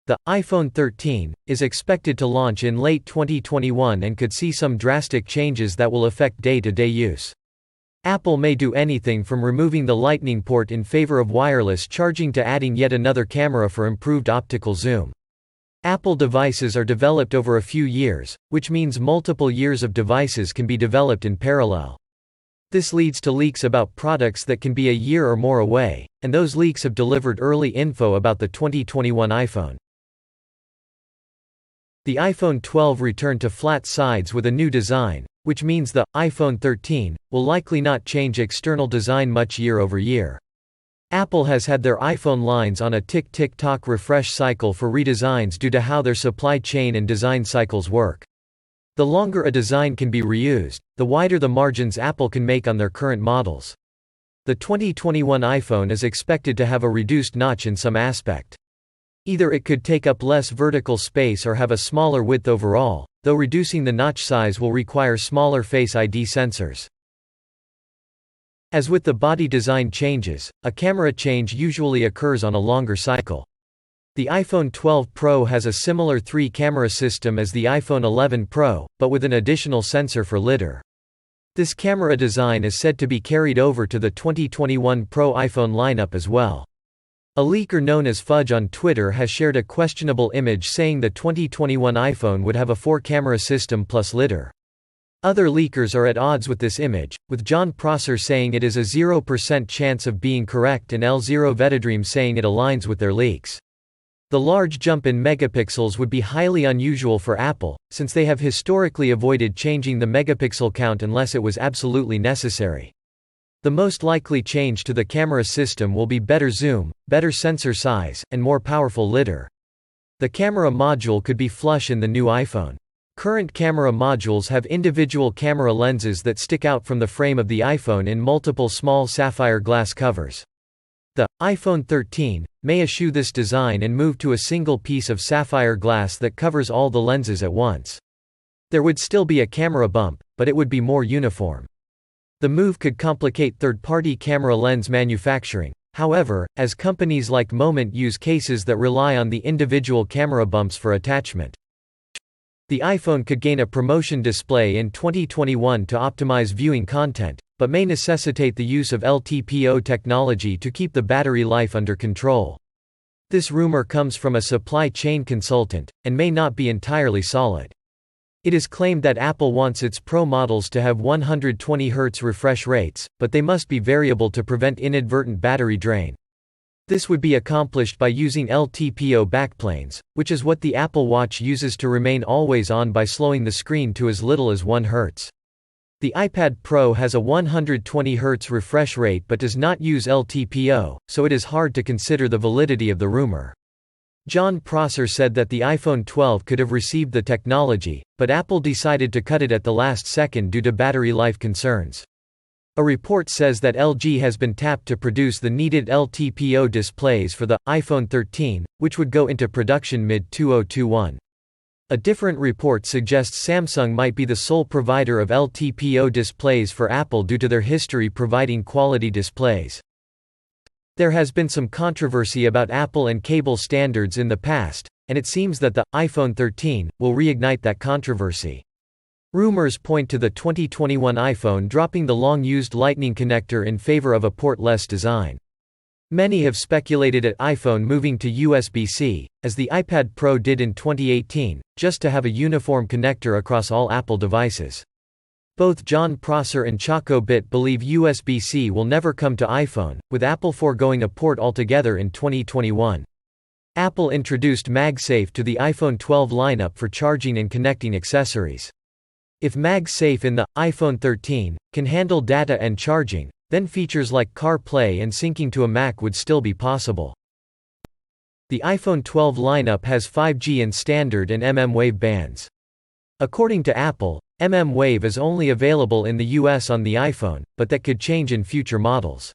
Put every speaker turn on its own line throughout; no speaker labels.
The iPhone 13 is expected to launch in late 2021 and could see some drastic changes that will affect day-to-day use. Apple may do anything from removing the Lightning port in favor of wireless charging to adding yet another camera for improved optical zoom. Apple devices are developed over a few years, which means multiple years of devices can be developed in parallel. This leads to leaks about products that can be a year or more away, and those leaks have delivered early info about the 2021 iPhone. The iPhone 12 returned to flat sides with a new design, which means the iPhone 13 will likely not change external design much year over year. Apple has had their iPhone lines on a tick-tick-tock refresh cycle for redesigns due to how their supply chain and design cycles work. The longer a design can be reused, the wider the margins Apple can make on their current models. The 2021 iPhone is expected to have a reduced notch in some aspect. Either it could take up less vertical space or have a smaller width overall, though reducing the notch size will require smaller Face ID sensors. As with the body design changes, a camera change usually occurs on a longer cycle. The iPhone 12 Pro has a similar 3-camera system as the iPhone 11 Pro, but with an additional sensor for lidar. This camera design is said to be carried over to the 2021 Pro iPhone lineup as well. A leaker known as Fudge on Twitter has shared a questionable image saying the 2021 iPhone would have a 4-camera system plus lidar. Other leakers are at odds with this image, with John Prosser saying it is a 0% chance of being correct and L0 Vetadream saying it aligns with their leaks. The large jump in megapixels would be highly unusual for Apple, since they have historically avoided changing the megapixel count unless it was absolutely necessary. The most likely change to the camera system will be better zoom, better sensor size, and more powerful lidar. The camera module could be flush in the new iPhone. Current camera modules have individual camera lenses that stick out from the frame of the iPhone in multiple small sapphire glass covers. The iPhone 13 may eschew this design and move to a single piece of sapphire glass that covers all the lenses at once. There would still be a camera bump, but it would be more uniform. The move could complicate third-party camera lens manufacturing, however, as companies like Moment use cases that rely on the individual camera bumps for attachment. The iPhone could gain a promotion display in 2021 to optimize viewing content, but may necessitate the use of LTPO technology to keep the battery life under control. This rumor comes from a supply chain consultant, and may not be entirely solid. It is claimed that Apple wants its Pro models to have 120 Hz refresh rates, but they must be variable to prevent inadvertent battery drain. This would be accomplished by using LTPO backplanes, which is what the Apple Watch uses to remain always on by slowing the screen to as little as 1 Hz. The iPad Pro has a 120 Hz refresh rate but does not use LTPO, so it is hard to consider the validity of the rumor. John Prosser said that the iPhone 12 could have received the technology, but Apple decided to cut it at the last second due to battery life concerns. A report says that LG has been tapped to produce the needed LTPO displays for the iPhone 13, which would go into production mid-2021. A different report suggests Samsung might be the sole provider of LTPO displays for Apple due to their history providing quality displays. There has been some controversy about Apple and cable standards in the past, and it seems that the iPhone 13 will reignite that controversy. Rumors point to the 2021 iPhone dropping the long-used Lightning connector in favor of a port-less design. Many have speculated at iPhone moving to USB-C, as the iPad Pro did in 2018, just to have a uniform connector across all Apple devices. Both John Prosser and ChocoBit believe USB-C will never come to iPhone, with Apple foregoing a port altogether in 2021. Apple introduced MagSafe to the iPhone 12 lineup for charging and connecting accessories. If MagSafe in the iPhone 13 can handle data and charging, then features like CarPlay and syncing to a Mac would still be possible. The iPhone 12 lineup has 5G in standard and mmWave bands. According to Apple, mmWave is only available in the US on the iPhone, but that could change in future models.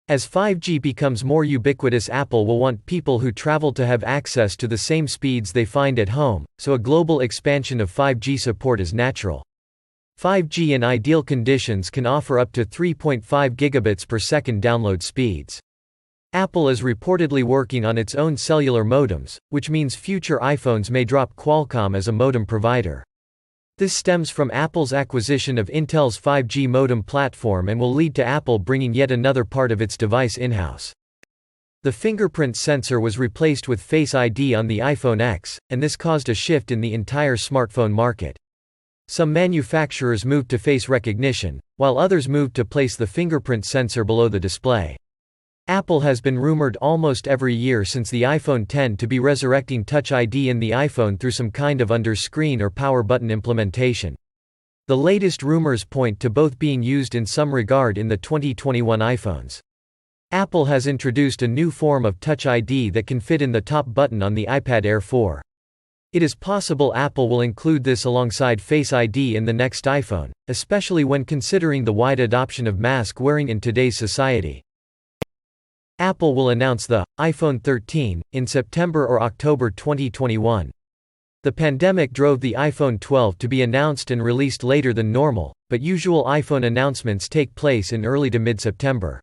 As 5G becomes more ubiquitous, Apple will want people who travel to have access to the same speeds they find at home, so a global expansion of 5G support is natural. 5G in ideal conditions can offer up to 3.5 gigabits per second download speeds. Apple is reportedly working on its own cellular modems, which means future iPhones may drop Qualcomm as a modem provider. This stems from Apple's acquisition of Intel's 5G modem platform and will lead to Apple bringing yet another part of its device in-house. The fingerprint sensor was replaced with Face ID on the iPhone X, and this caused a shift in the entire smartphone market. Some manufacturers moved to face recognition, while others moved to place the fingerprint sensor below the display. Apple has been rumored almost every year since the iPhone X to be resurrecting Touch ID in the iPhone through some kind of under-screen or power button implementation. The latest rumors point to both being used in some regard in the 2021 iPhones. Apple has introduced a new form of Touch ID that can fit in the top button on the iPad Air 4. It is possible Apple will include this alongside Face ID in the next iPhone, especially when considering the wide adoption of mask wearing in today's society. Apple will announce the iPhone 13 in September or October 2021. The pandemic drove the iPhone 12 to be announced and released later than normal, but usual iPhone announcements take place in early to mid-September.